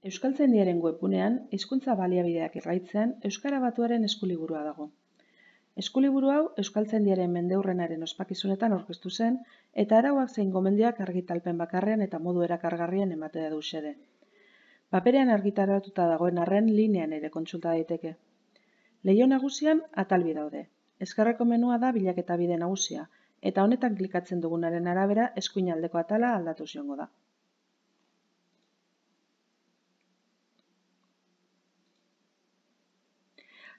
Euskaltzaindiaren webgunean, hizkuntza baliabideak irraitzean, Euskara Batuaren eskuliburua dago. Eskuliburu hau Euskaltzaindiaren mendeurrenaren ospakizunetan aurkeztu zen, eta arauak zein gomendioak argitalpen bakarrean eta modu erakargarrian ematea du xede. Paperean argitaratuta dagoen arren linean ere kontsulta daiteke. Leiho nagusian atal bi daude. Ezkerreko menua da bilaketa bide nagusia, eta honetan klikatzen dugunaren arabera eskuinaldeko atala aldatuz joango da.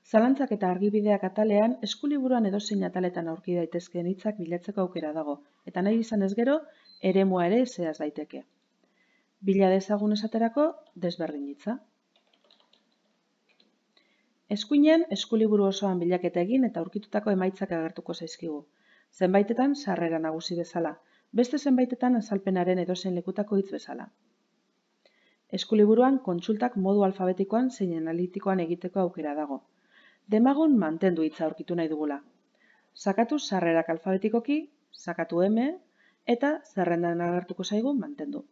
Zalantzak eta argibideak atalean, eskuliburuan edozein ataletan aurki daitezkeen hitzak bilatzeko aukera dago, eta nahi izanez gero, eremua ere zehaz daiteke. Bila dezagun esaterako, desberdin hitza. Eskuinean, eskuliburu osoan bilaketa egin eta aurkitutako emaitzak agertuko zaizkigu. Zenbaitetan sarrera nagusi bezala, beste zenbaitetan azalpenaren edozein lekutako hitz bezala. Eskuliburuan kontsultak modu alfabetikoan zein analitikoan egiteko aukera dago. Demagun mantendu hitza aurkitu nahi dugula. Sakatu sarrerak alfabetikoki, sakatu M, eta zerrendan agertuko zaigu mantendu.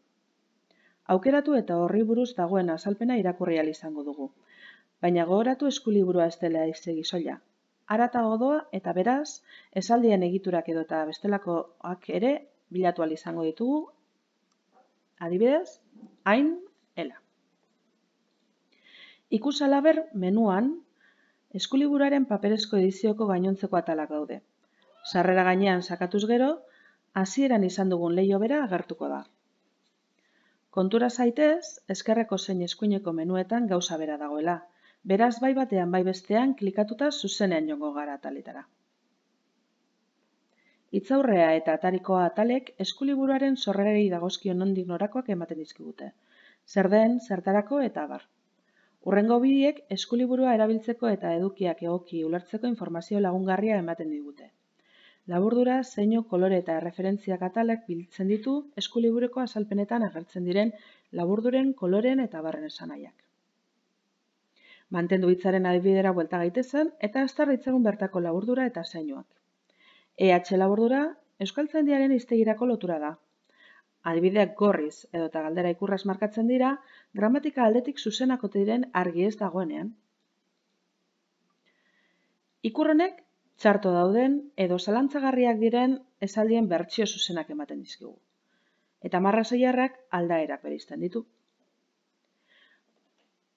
Aukeratu eta horri buruz dagoen azalpena irakurri ahal izango dugu. Baina gogoratu eskuliburua ez dela hiztegi soila. Haratago doa eta beraz, esaldien egiturak edota bestelakoak ere bilatu ahal izango ditugu. Adibidez, hain, ela. Ikus halaber menuan, eskuliburuaren paperezko edizioko gainontzeko atalak daude. Sarrera gainean sakatuz gero, hasieran izan dugun leiho bera agertuko da. Kontura zaitez, ezkerreko zein eskuineko menuetan gauza bera dagoela. Beraz, bai batean bai bestean klikatuta zuzenean joango gara ataletara. Hitzaurrea eta atarikoa atalek eskuliburuaren sorrerari dagozkion nondik norakoak ematen dizkigute. Zer den, zertarako eta abar. Hurrengo bideek eskuliburua erabiltzeko eta edukiak egoki ulertzeko informazio lagungarria ematen digute. Laburdura, zeinu, kolore eta erreferentziak atalak biltzen ditu eskuliburuko azalpenetan agertzen diren laburduren, koloren eta abarren esanahiak. Mantendu hitzaren adibidera buelta gaitezen eta azter ditzagun bertako laburdura eta zeinuak. EH laburdura Euskaltzaindiaren hiztegirako lotura da. Adibideak gorriz edota galdera ikurraz markatzen dira, gramatika aldetik zuzenako diren argi ez dagoenean. Ikur honek txarto dauden edo zalantzagarriak diren esaldien bertsio zuzenak ematen dizkigu. Eta marrazaiarrak aldaerak bereizten ditu.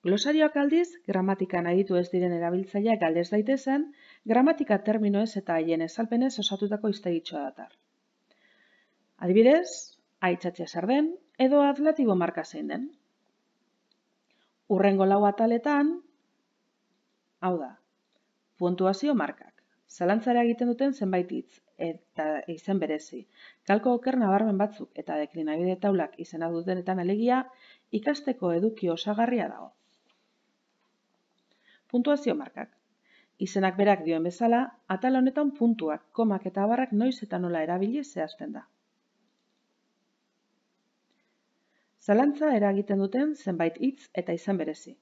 Glosarioak aldiz, gramatikan aditu ez diren erabiltzaileak galdez daitezen, gramatika terminoez eta haien ezalpenez osatutako hiztegitxoa datar. Adibidez, aitzatzea zer den, edo adlatibo marka zein den. Hurrengo lau ataletan, hau da, puntuazio markak, zalantzara egiten duten zenbait hitz eta izen berezi, kalko oker nabarmen batzuk eta deklinabide taulak izena dutenetan alegia, ikasteko eduki osagarria dago. Puntuazio markak. Izenak berak dioen bezala, atal honetan puntuak, komak eta abarrak noiz eta nola erabili zehazten da. Zalantza eragiten duten zenbait hitz eta izen berezi.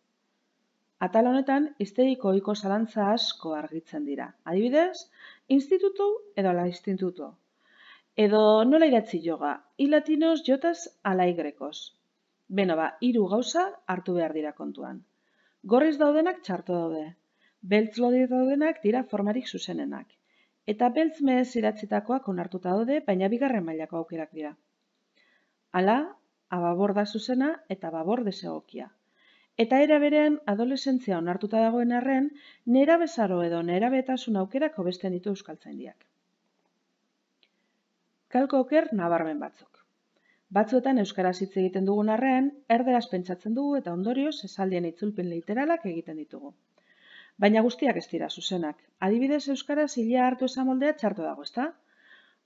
Atal honetan, hiztegiko ohiko zalantza asko argitzen dira. Adibidez, institutu edo la instituto. Edo nola idatzi yoga, i latinos jotas ala igrekos. Beno ba, 3 gauza hartu behar dira kontuan. Gorriz daudenak txarto daude. Beltz lodi daudenak dira formarik zuzenenak. Eta beltz mehez idatzitakoak onartuta daude, baina bigarren mailako aukerak dira. Hala, ababor da zuzena eta babor desegokia. Eta era berean adoleszentzia onartuta dagoen arren, nerabezaro edo nerabetasun aukerak hobesten ditu Euskaltzaindiak. Kalko oker nabarmen batzuk. Batzuetan euskaraz hitz egiten dugun arren, erderaz pentsatzen dugu eta ondorioz esaldien itzulpen literalak egiten ditugu. Baina guztiak ez dira zuzenak. Adibidez euskaraz hilea hartu esamoldea txarto dago, ezta?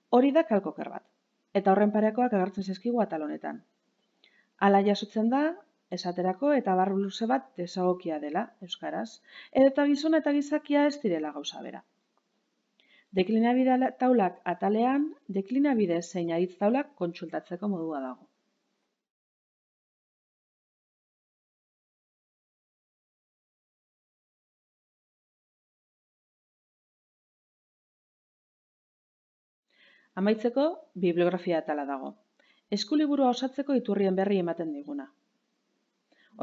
Hori da kalko oker bat. Eta horren parekoak agertzen zaizkigu atal honetan. Hala jasotzen da, esaterako eta barru luze bat desagokia dela euskaraz, edota gizona eta gizakia ez direla gauza bera. Deklinabide taulak atalean, deklinabide zein aditz taulak kontsultatzeko modua dago. Amaitzeko, bibliografia atala dago. Eskuliburua osatzeko iturrien berri ematen diguna.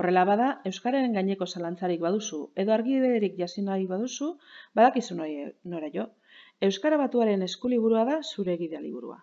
Horrela bada, euskararen gaineko zalantzarik baduzu edo argibiderik jazi nahi baduzu, badakizu nora jo. Euskara Batuaren eskuliburua da zure gida liburua.